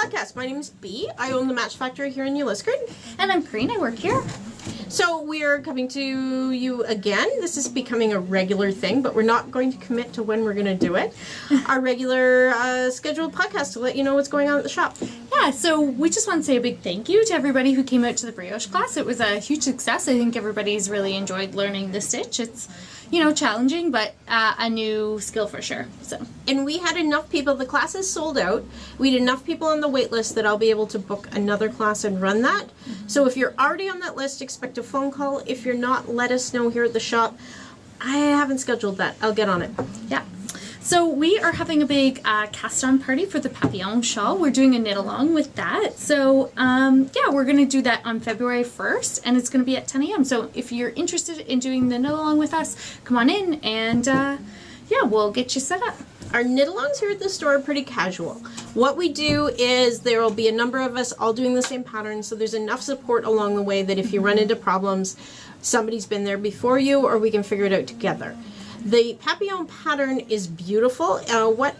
podcast. My name is Bea. I own the Match Factory here in New Liskeard. And I'm Kaireen. I work here. So we're coming to you again. This is becoming a regular thing, but we're not going to commit to when we're going to do it. Our regular scheduled podcast to let you know what's going on at the shop. Yeah, so we just want to say a big thank you to everybody who came out to the Brioche class. It was a huge success. I think everybody's really enjoyed learning the stitch. It's, you know, challenging, but a new skill for sure. So. And we had enough people. The class is sold out. We had enough people on the wait list that I'll be able to book another class and run that. Mm-hmm. So if you're already on that list, expect a phone call. If you're not, let us know here at the shop. I haven't scheduled that. I'll get on it. Yeah. So we are having a big cast-on party for the Papillion Shawl. We're doing a knit-along with that. So, yeah, we're going to do that on February 1st, and it's going to be at 10 a.m. So if you're interested in doing the knit-along with us, come on in, and, yeah, we'll get you set up. Our knit-alongs here at the store are pretty casual. What we do is there will be a number of us all doing the same pattern, so there's enough support along the way that if you run into problems, somebody's been there before you, or we can figure it out together. The Papillion pattern is beautiful. What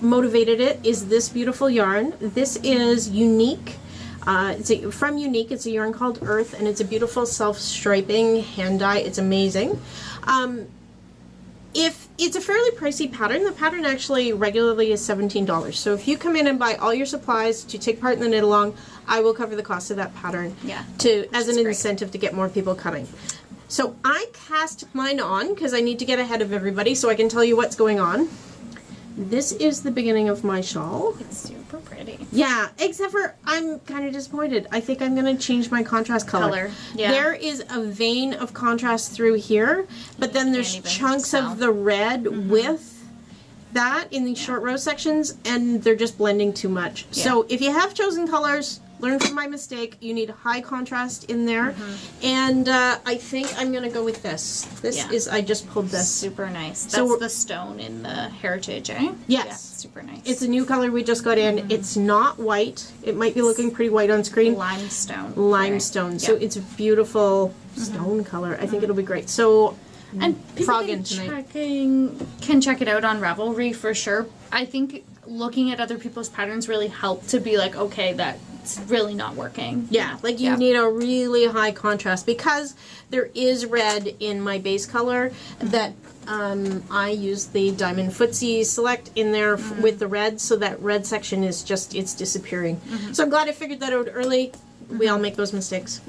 motivated it is this beautiful yarn. This is Unique. From Unique. It's a yarn called Earth, and it's a beautiful self-striping hand dye. It's amazing. If it's a fairly pricey pattern, the pattern actually regularly is $17. So if you come in and buy all your supplies to take part in the knit-along, I will cover the cost of that pattern as an incentive to get more people coming. So I cast mine on because I need to get ahead of everybody so I can tell you what's going on. This is the beginning of my shawl. It's super pretty. Yeah, except for I'm kind of disappointed. I think I'm going to change my contrast color. Yeah. There is a vein of contrast through here, but then there's chunks of the red with that in these short row sections, and they're just blending too much. Yeah. So if you have chosen colors, learn from my mistake. You need high contrast in there. And I think I'm going to go with this. This is, I just pulled this. Super nice. That's the stone in the Heritage, eh? Yes. Yeah, super nice. It's a new color we just got in. It's not white. It might be looking pretty white on screen. Limestone. Limestone. Right. So it's a beautiful stone color. I think it'll be great. So, and people can check it out on Ravelry for sure. I think looking at other people's patterns really help to be like, okay, that's really not working. Yeah, like you need a really high contrast because there is red in my base color that I use the Diamond Footsie Select in there with the red, so that red section is just, it's disappearing. So I'm glad I figured that out early. We all make those mistakes.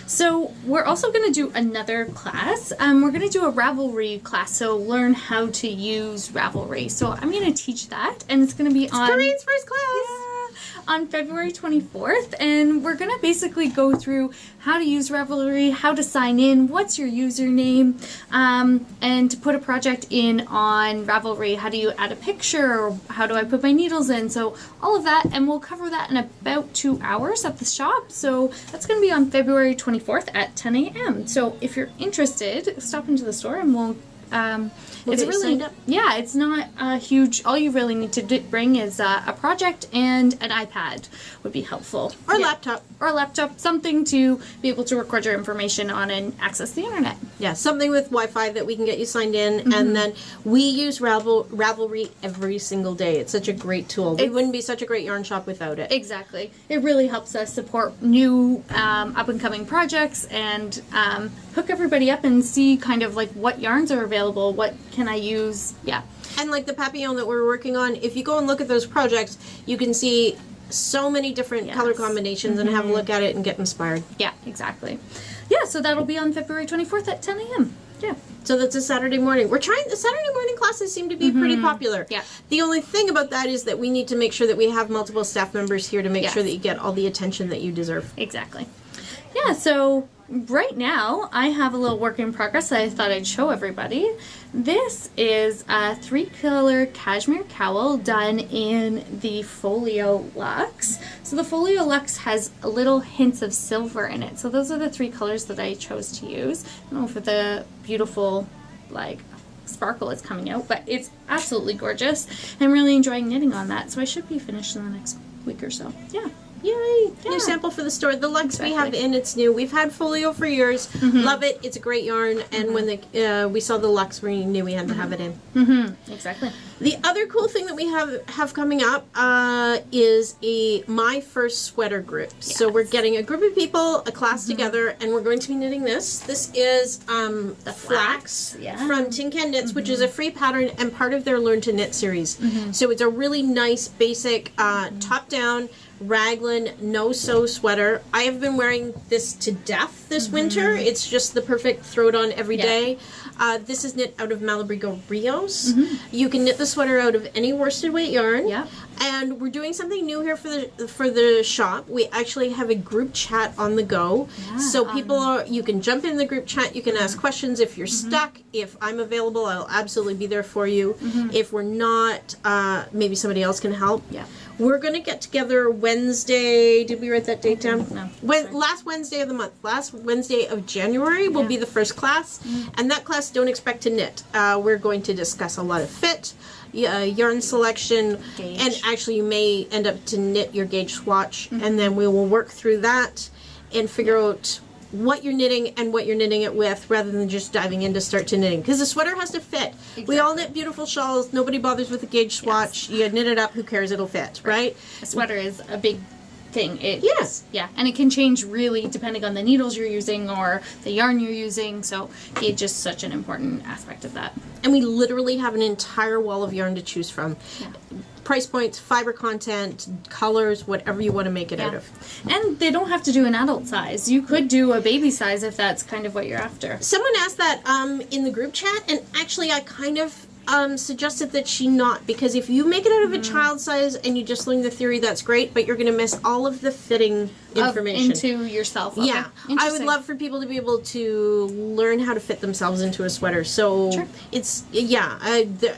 So we're also going to do another class. We're going to do a Ravelry class, so learn how to use Ravelry. So I'm going to teach that, and it's going to be on Kaireen's first class. On February 24th, and we're going to basically go through how to use Ravelry, how to sign in, what's your username, and to put a project in on Ravelry. How do you add a picture, or how do I put my needles in? So all of that, and we'll cover that in about 2 hours at the shop. So that's going to be on February 24th at 10 a.m. So if you're interested, stop into the store and we'll it's really, yeah, it's not a huge, all you really need to bring is a project and an iPad would be helpful. Or a laptop. Or a laptop, something to be able to record your information on and access the internet. Yeah, something with Wi-Fi that we can get you signed in, and then we use Ravelry every single day. It's such a great tool. We wouldn't be such a great yarn shop without it. Exactly. It really helps us support new up-and-coming projects and hook everybody up and see kind of like what yarns are available, what can I use, And like the Papillion that we're working on, if you go and look at those projects, you can see so many different color combinations and have a look at it and get inspired. Yeah, exactly. Yeah, so that'll be on February 24th at 10 a.m. Yeah. So that's a Saturday morning. We're trying, the Saturday morning classes seem to be pretty popular. Yeah. The only thing about that is that we need to make sure that we have multiple staff members here to make sure that you get all the attention that you deserve. Exactly. Yeah, so right now I have a little work in progress that I thought I'd show everybody. This is a 3-color cashmere cowl done in the Folio Luxe. So the Folio Luxe has little hints of silver in it. So those are the 3 colors that I chose to use. I don't know if the beautiful like sparkle is coming out, but it's absolutely gorgeous. I'm really enjoying knitting on that, so I should be finished in the next week or so. Yeah. Yay! Yeah. New sample for the store. The Luxe we have in, it's new. We've had Folio for years. Love it. It's a great yarn. And when we saw the Luxe, we knew we had to have it in. Exactly. The other cool thing that we have coming up is my first sweater group. Yes. So we're getting a group of people, a class together, and we're going to be knitting this. This is the Flax from Tin Can Knits, which is a free pattern and part of their Learn to Knit series. So it's a really nice, basic, top-down, raglan, no-sew sweater. I have been wearing this to death this winter. It's just the perfect throw-it-on every day. This is knit out of Malabrigo Rios. You can knit the sweater out of any worsted weight yarn. And we're doing something new here for the shop. We actually have a group chat on the go. So people you can jump in the group chat, you can ask questions if you're stuck. If I'm available, I'll absolutely be there for you. If we're not, maybe somebody else can help. We're going to get together Wednesday. Did we write that date down? No. Last Wednesday of the month. Last Wednesday of January will be the first class. And that class, don't expect to knit. We're going to discuss a lot of fit, yarn selection, Gauge. and actually you may end up to knit your gauge swatch. And then we will work through that and figure out what you're knitting and what you're knitting it with, rather than just diving in to start to knitting, because the sweater has to fit. We all knit beautiful shawls. Nobody bothers with the gauge swatch. You knit it up, who cares, it'll fit, right? A sweater is a big thing. Yes. And it can change really depending on the needles you're using or the yarn you're using, so gauge is such an important aspect of that. And we literally have an entire wall of yarn to choose from. Price points, fiber content, colors, whatever you want to make it out of. And they don't have to do an adult size. You could do a baby size if that's kind of what you're after. Someone asked that in the group chat, and actually I kind of suggested that she not, because if you make it out of a child size and you just learn the theory, that's great, but you're going to miss all of the fitting information into yourself. Okay. Yeah, I would love for people to be able to learn how to fit themselves into a sweater. So it's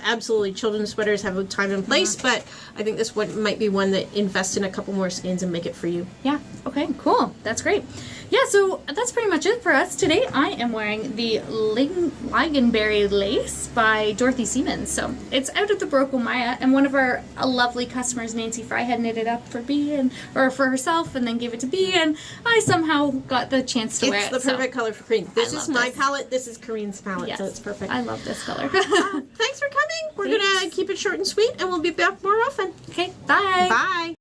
absolutely, children's sweaters have a time and place, but I think this one might be one that invest in a couple more skeins and make it for you. Yeah. Okay. Cool. That's great. Yeah, so that's pretty much it for us today. I am wearing the Lingonberry lace by Dorothy Siemens. So it's out of the Barocco Maya, and one of our lovely customers, Nancy Fry, had knitted up for Bea or for herself, and then gave it to Bea, and I somehow got the chance to wear it. It's the perfect color for Kaireen. This is my palette. This is Kaireen's palette, so it's perfect. I love this color. Thanks for coming. We're gonna keep it short and sweet, and we'll be back more often. Okay. Bye. Bye.